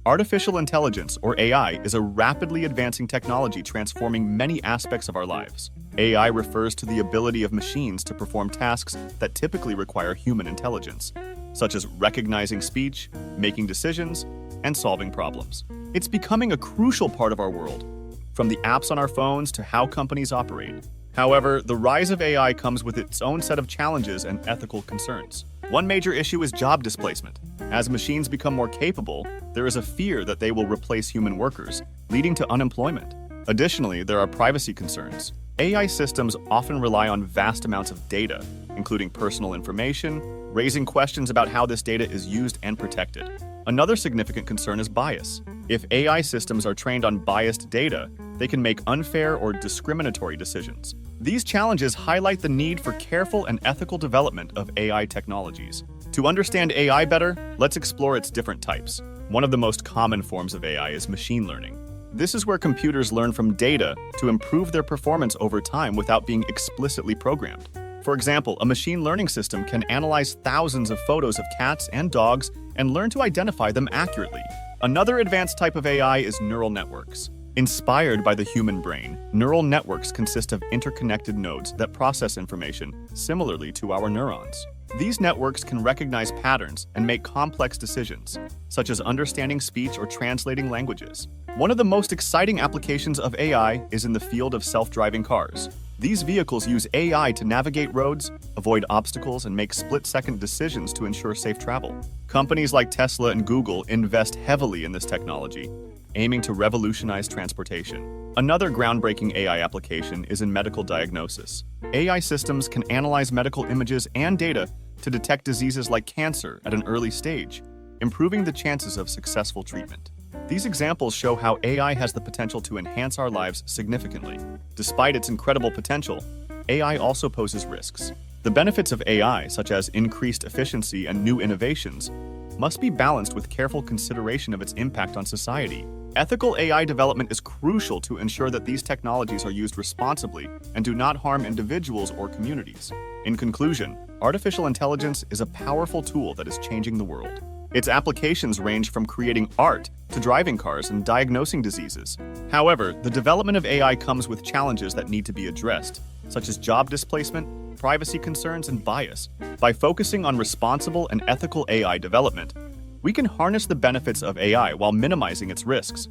Artificial intelligence, or AI, is a rapidly advancing technology transforming many aspects of our lives. AI refers to the ability of machines to perform tasks that typically require human intelligence, such as recognizing speech, making decisions, and solving problems. It's becoming a crucial part of our world, from the apps on our phones to how companies operate. However, the rise of AI comes with its own set of challenges and ethical concerns. One major issue is job displacement. As machines become more capable, there is a fear that they will replace human workers, leading to unemployment. Additionally, there are privacy concerns. AI systems often rely on vast amounts of data, including personal information, raising questions about how this data is used and protected. Another significant concern is bias. If AI systems are trained on biased data, they can make unfair or discriminatory decisions. These challenges highlight the need for careful and ethical development of AI technologies. To understand AI better, let's explore its different types. One of the most common forms of AI is machine learning. This is where computers learn from data to improve their performance over time without being explicitly programmed. For example, a machine learning system can analyze thousands of photos of cats and dogs and learn to identify them accurately. Another advanced type of AI is neural networks. Inspired by the human brain, neural networks consist of interconnected nodes that process information similarly to our neurons. These networks can recognize patterns and make complex decisions, such as understanding speech or translating languages. One of the most exciting applications of AI is in the field of self-driving cars. These vehicles use AI to navigate roads, avoid obstacles, and make split-second decisions to ensure safe travel. Companies like Tesla and Google invest heavily in this technology, aiming to revolutionize transportation. Another groundbreaking AI application is in medical diagnosis. AI systems can analyze medical images and data to detect diseases like cancer at an early stage, improving the chances of successful treatment. These examples show how AI has the potential to enhance our lives significantly. Despite its incredible potential, AI also poses risks. The benefits of AI, such as increased efficiency and new innovations, must be balanced with careful consideration of its impact on society. Ethical AI development is crucial to ensure that these technologies are used responsibly and do not harm individuals or communities. In conclusion, artificial intelligence is a powerful tool that is changing the world. Its applications range from creating art to driving cars and diagnosing diseases. However, the development of AI comes with challenges that need to be addressed, such as job displacement, privacy concerns, and bias. By focusing on responsible and ethical AI development, we can harness the benefits of AI while minimizing its risks.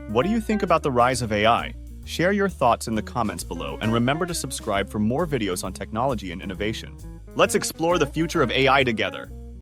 What do you think about the rise of AI? Share your thoughts in the comments below, and remember to subscribe for more videos on technology and innovation. Let's explore the future of AI together.